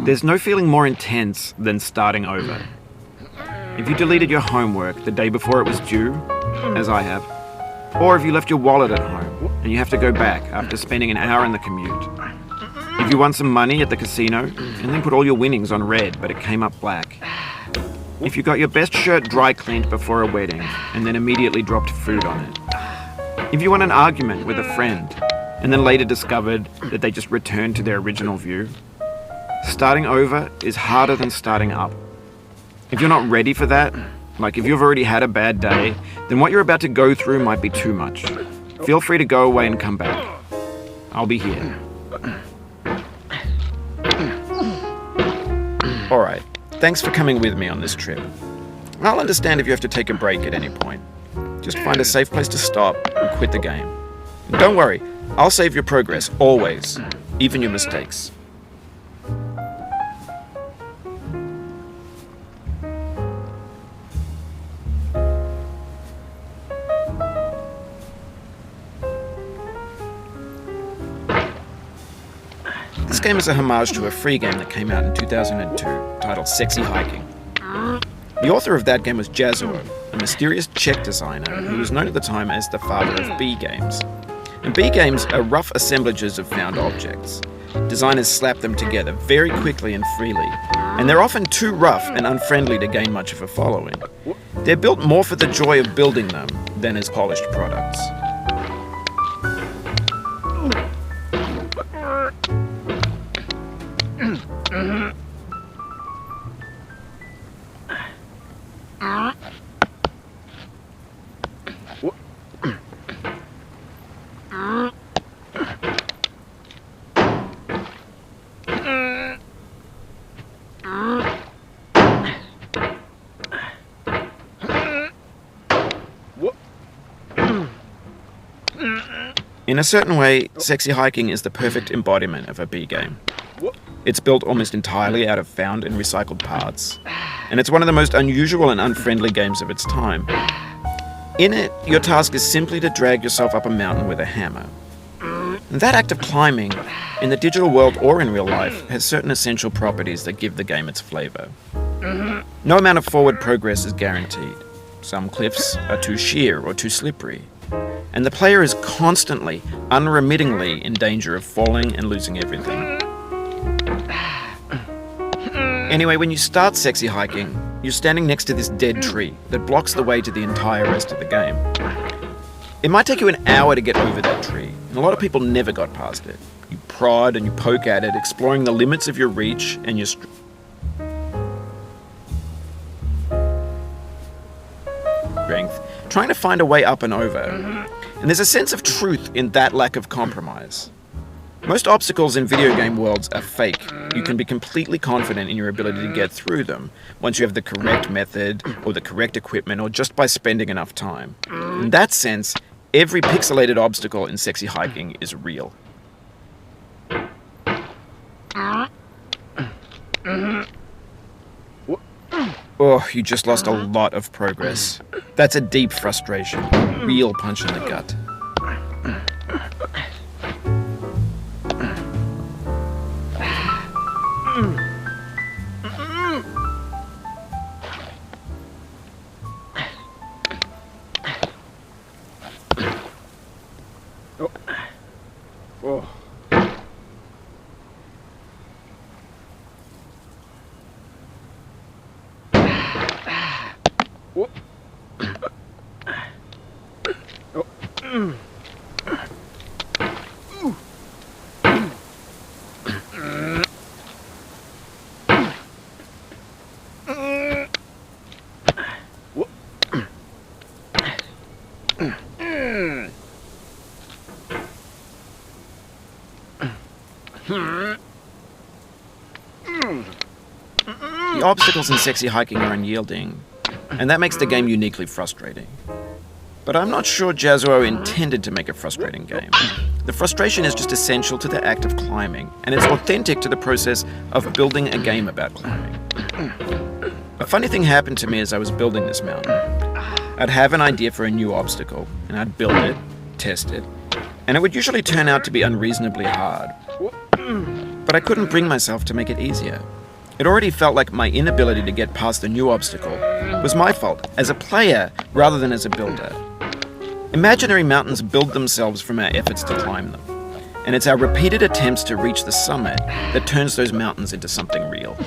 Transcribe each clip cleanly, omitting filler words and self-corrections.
There's no feeling more intense than starting over. If you deleted your homework the day before it was due, as I have, or if you left your wallet at home and you have to go back after spending an hour in the commute. If you won some money at the casino and then put all your winnings on red but it came up black. If you got your best shirt dry cleaned before a wedding and then immediately dropped food on it. If you won an argument with a friend and then later discovered that they just returned to their original view. Starting over is harder than starting up. If you're not ready for that, like if you've already had a bad day, then what you're about to go through might be too much. Feel free to go away and come back. I'll be here. Alright, thanks for coming with me on this trip. I'll understand if you have to take a break at any point. Just find a safe place to stop and quit the game. And don't worry, I'll save your progress, always, even your mistakes. This game is a homage to a free game that came out in 2002, titled Sexy Hiking. The author of that game was Jazzuo, a mysterious Czech designer who was known at the time as the father of B games. And B games are rough assemblages of found objects. Designers slap them together very quickly and freely, and they're often too rough and unfriendly to gain much of a following. They're built more for the joy of building them than as polished products. In a certain way, Sexy Hiking is the perfect embodiment of a B game. It's built almost entirely out of found and recycled parts, and it's one of the most unusual and unfriendly games of its time. In it, your task is simply to drag yourself up a mountain with a hammer. And that act of climbing, in the digital world or in real life, has certain essential properties that give the game its flavor. No amount of forward progress is guaranteed. Some cliffs are too sheer or too slippery. And the player is constantly, unremittingly in danger of falling and losing everything. Anyway, when you start Sexy Hiking, you're standing next to this dead tree that blocks the way to the entire rest of the game. It might take you an hour to get over that tree, and a lot of people never got past it. You prod and you poke at it, exploring the limits of your reach and your strength, trying to find a way up and over. And there's a sense of truth in that lack of compromise. Most obstacles in video game worlds are fake. You can be completely confident in your ability to get through them once you have the correct method or the correct equipment or just by spending enough time. In that sense, every pixelated obstacle in Sexy Hiking is real. Oh, you just lost a lot of progress. That's a deep frustration, a real punch in the gut. The obstacles in Sexy Hiking are unyielding, and that makes the game uniquely frustrating. But I'm not sure Jazzuo intended to make a frustrating game. The frustration is just essential to the act of climbing, and it's authentic to the process of building a game about climbing. A funny thing happened to me as I was building this mountain. I'd have an idea for a new obstacle, and I'd build it, test it, and it would usually turn out to be unreasonably hard. But I couldn't bring myself to make it easier. It already felt like my inability to get past the new obstacle was my fault as a player rather than as a builder. Imaginary mountains build themselves from our efforts to climb them, and it's our repeated attempts to reach the summit that turns those mountains into something real.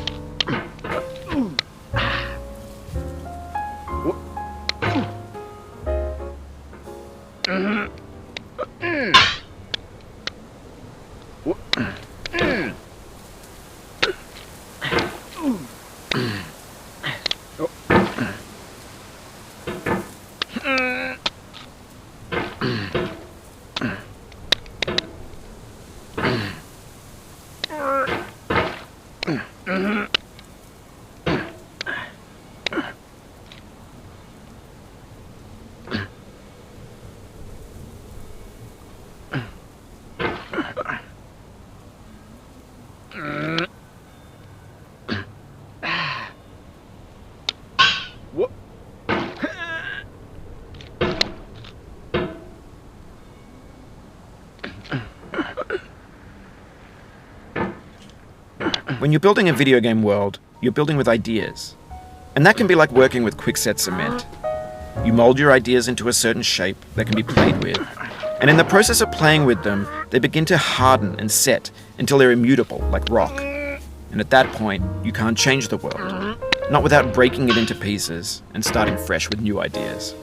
When you're building a video game world, you're building with ideas. And that can be like working with quickset cement. You mold your ideas into a certain shape that can be played with. And in the process of playing with them, they begin to harden and set until they're immutable, like rock. And at that point, you can't change the world. Not without breaking it into pieces and starting fresh with new ideas.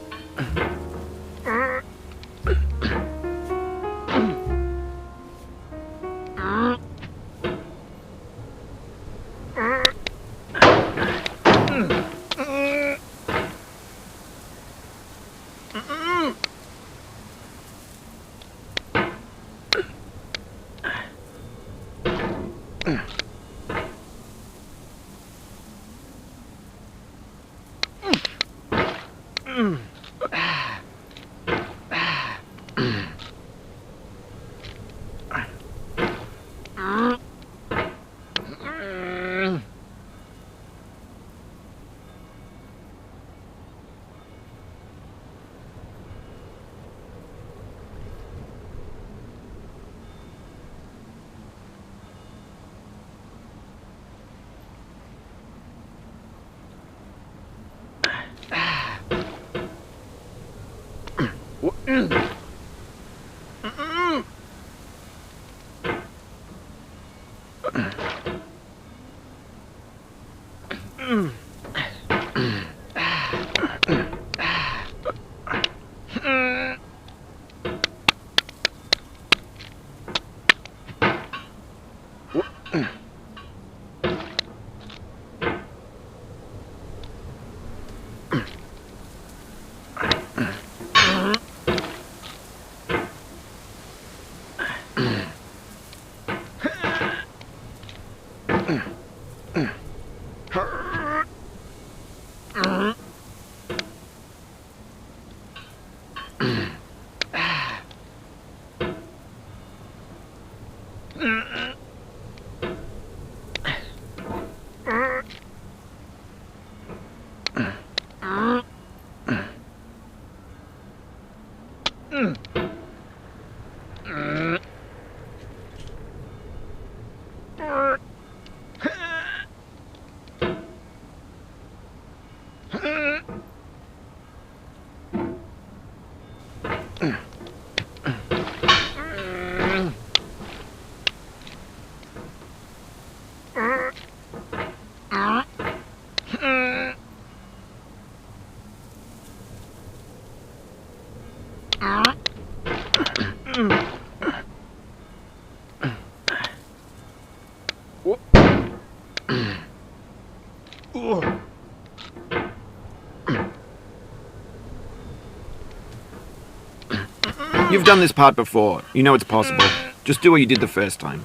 You've done this part before. You know it's possible. Just do what you did the first time.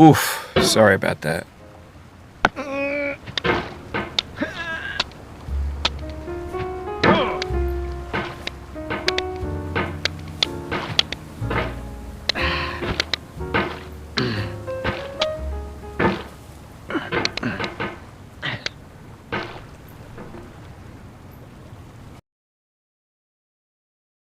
Oof, sorry about that.